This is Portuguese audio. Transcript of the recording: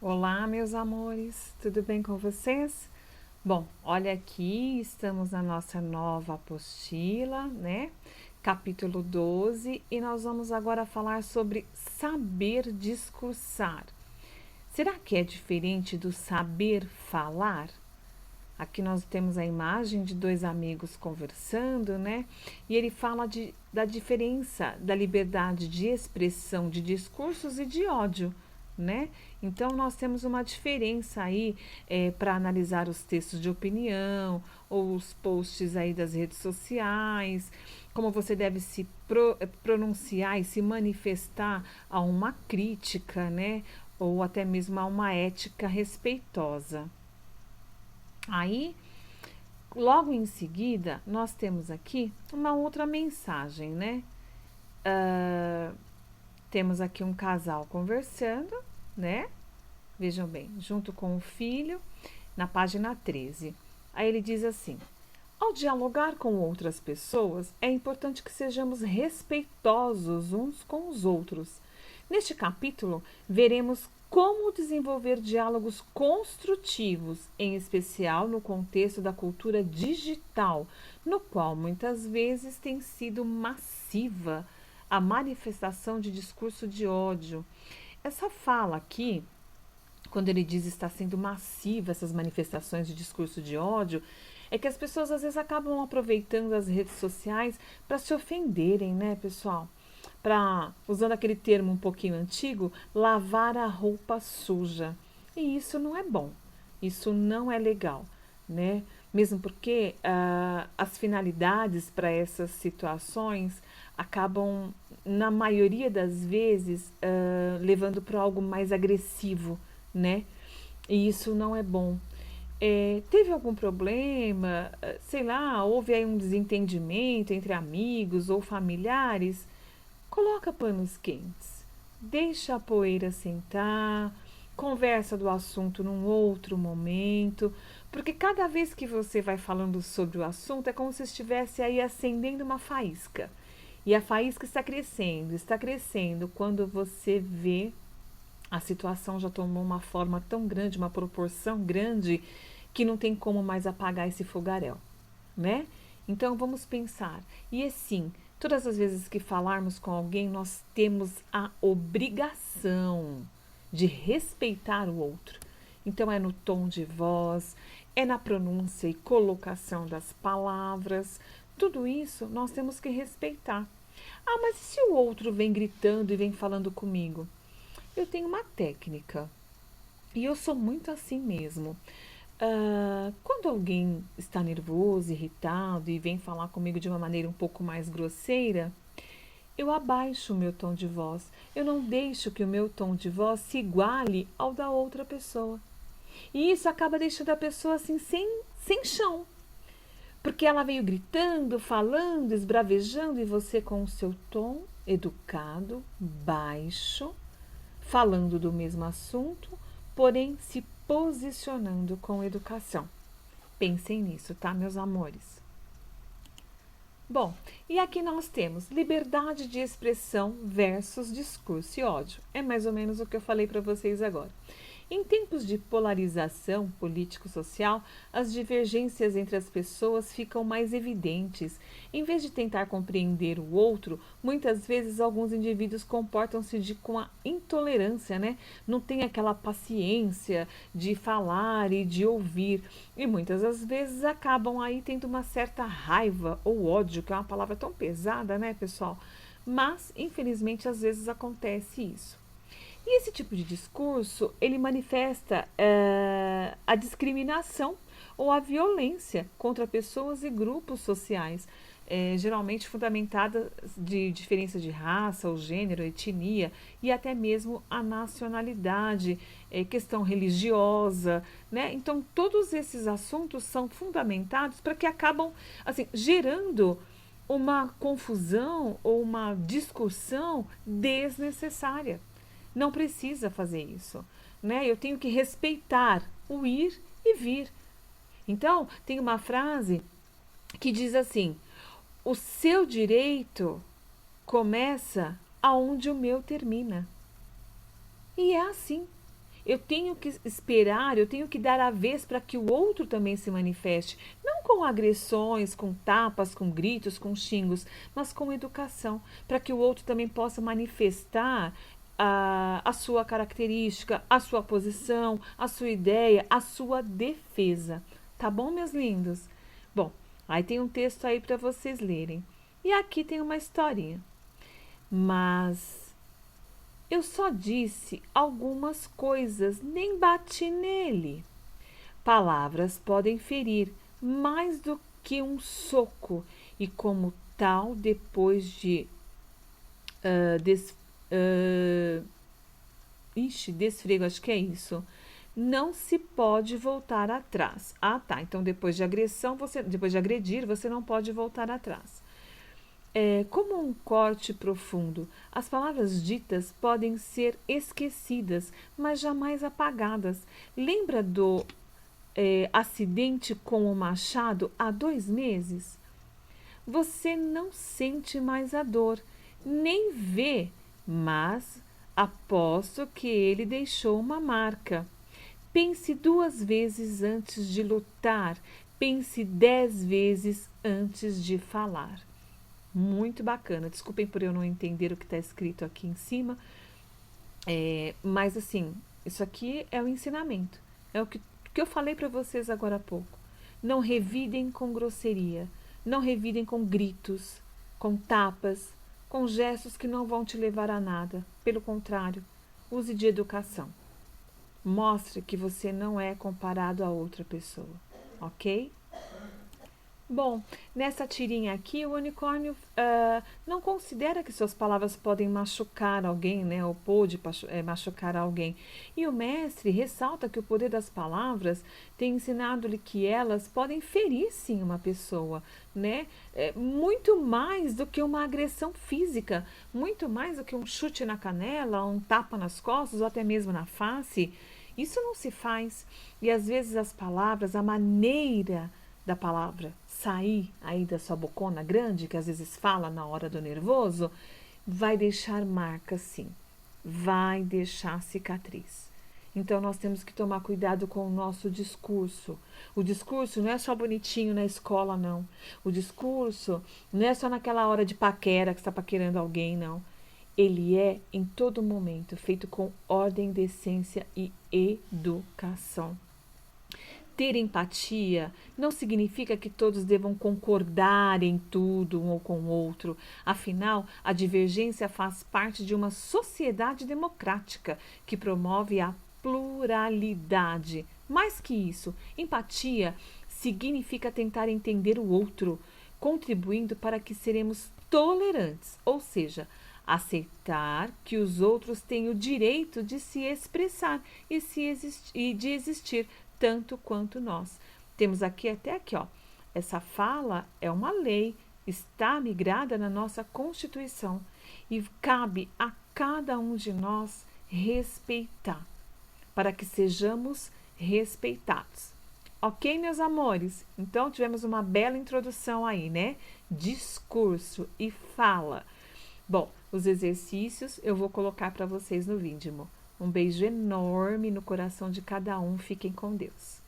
Olá, meus amores, tudo bem com vocês? Bom, olha aqui, estamos na nossa nova apostila, né? Capítulo 12, e nós vamos agora falar sobre saber discursar. Será que é diferente do saber falar? Aqui nós temos a imagem de dois amigos conversando, né? E ele fala da diferença da liberdade de expressão de discursos e de ódio, né? Então nós temos uma diferença aí para analisar os textos de opinião ou os posts aí das redes sociais, como você deve se pronunciar e se manifestar a uma crítica, né? Ou até mesmo a uma ética respeitosa. Aí logo em seguida, nós temos aqui uma outra mensagem, né? Ah, temos aqui um casal conversando, né? Vejam bem, junto com o filho, na página 13. Aí ele diz assim: ao dialogar com outras pessoas, é importante que sejamos respeitosos uns com os outros. Neste capítulo, veremos como desenvolver diálogos construtivos, em especial no contexto da cultura digital, no qual muitas vezes tem sido massiva a manifestação de discurso de ódio. Essa fala aqui, quando ele diz está sendo massiva essas manifestações de discurso de ódio, é que as pessoas às vezes acabam aproveitando as redes sociais para se ofenderem, né, pessoal? Para, usando aquele termo um pouquinho antigo, lavar a roupa suja. E isso não é bom, isso não é legal, né? Mesmo porque as finalidades para essas situações acabam, na maioria das vezes, levando para algo mais agressivo, né? E isso não é bom. Teve algum problema, sei lá, houve aí um desentendimento entre amigos ou familiares? Coloca panos quentes, deixa a poeira sentar, conversa do assunto num outro momento, porque cada vez que você vai falando sobre o assunto é como se estivesse aí acendendo uma faísca. E a faísca está crescendo. Quando você vê, a situação já tomou uma forma tão grande, uma proporção grande, que não tem como mais apagar esse fogaréu, né? Então vamos pensar. E assim, todas as vezes que falarmos com alguém, nós temos a obrigação de respeitar o outro. Então é no tom de voz, é na pronúncia e colocação das palavras. Tudo isso nós temos que respeitar. Ah, mas e se o outro vem gritando e vem falando comigo? Eu tenho uma técnica e eu sou muito assim mesmo. Quando alguém está nervoso, irritado e vem falar comigo de uma maneira um pouco mais grosseira, eu abaixo o meu tom de voz. Eu não deixo que o meu tom de voz se iguale ao da outra pessoa. E isso acaba deixando a pessoa assim sem chão. Porque ela veio gritando, falando, esbravejando, e você com o seu tom educado, baixo, falando do mesmo assunto, porém se posicionando com educação. Pensem nisso, tá, meus amores? Bom, e aqui nós temos liberdade de expressão versus discurso e ódio. É mais ou menos o que eu falei para vocês agora. Em tempos de polarização político-social, as divergências entre as pessoas ficam mais evidentes. Em vez de tentar compreender o outro, muitas vezes alguns indivíduos comportam-se com a intolerância, né? Não tem aquela paciência de falar e de ouvir. E muitas das vezes acabam aí tendo uma certa raiva ou ódio, que é uma palavra tão pesada, né, pessoal? Mas, infelizmente, às vezes acontece isso. E esse tipo de discurso, ele manifesta a discriminação ou a violência contra pessoas e grupos sociais, geralmente fundamentada de diferença de raça, ou gênero, etnia e até mesmo a nacionalidade, questão religiosa, né? Então todos esses assuntos são fundamentados para que acabam assim gerando uma confusão ou uma discussão desnecessária. Não precisa fazer isso, né? Eu tenho que respeitar o ir e vir. Então, tem uma frase que diz assim: o seu direito começa aonde o meu termina. E é assim. Eu tenho que esperar, eu tenho que dar a vez para que o outro também se manifeste. Não com agressões, com tapas, com gritos, com xingos, mas com educação, para que o outro também possa manifestar a sua característica, a sua posição, a sua ideia, a sua defesa. Tá bom, meus lindos? Bom, aí tem um texto aí para vocês lerem. E aqui tem uma historinha. Mas eu só disse algumas coisas, nem bati nele. Palavras podem ferir mais do que um soco, e como tal, depois de desfrego, acho que é isso. Não se pode voltar atrás. Ah, tá. Então, depois de agressão, depois de agredir, você não pode voltar atrás. Como um corte profundo, as palavras ditas podem ser esquecidas, mas jamais apagadas. Lembra do acidente com o machado há 2 meses? Você não sente mais a dor, nem vê, mas aposto que ele deixou uma marca. Pense 2 vezes antes de lutar, pense 10 vezes antes de falar. Muito bacana. Desculpem por eu não entender o que está escrito aqui em cima, mas assim, isso aqui é o ensinamento. É o que eu falei para vocês agora há pouco. Não revidem com grosseria, não revidem com gritos, com tapas, com gestos que não vão te levar a nada. Pelo contrário, use de educação. Mostre que você não é comparado a outra pessoa, ok? Bom, nessa tirinha aqui, o unicórnio não considera que suas palavras podem machucar alguém, né? Ou pode machucar alguém. E o mestre ressalta que o poder das palavras tem ensinado-lhe que elas podem ferir, sim, uma pessoa, né? Muito mais do que uma agressão física, muito mais do que um chute na canela, um tapa nas costas ou até mesmo na face. Isso não se faz. E às vezes as palavras, a maneira da palavra sair aí da sua bocona grande, que às vezes fala na hora do nervoso, vai deixar marca, sim. Vai deixar cicatriz. Então nós temos que tomar cuidado com o nosso discurso. O discurso não é só bonitinho na escola, não. O discurso não é só naquela hora de paquera que você está paquerando alguém, não. Ele é em todo momento feito com ordem, decência e educação. Ter empatia não significa que todos devam concordar em tudo um ou com o outro. Afinal, a divergência faz parte de uma sociedade democrática que promove a pluralidade. Mais que isso, empatia significa tentar entender o outro, contribuindo para que seremos tolerantes, ou seja, aceitar que os outros têm o direito de se expressar e de existir tanto quanto nós. Temos até aqui, ó. Essa fala é uma lei, está migrada na nossa Constituição e cabe a cada um de nós respeitar, para que sejamos respeitados. Ok, meus amores? Então tivemos uma bela introdução aí, né? Discurso e fala. Bom, os exercícios eu vou colocar para vocês no vídeo. Um beijo enorme no coração de cada um. Fiquem com Deus.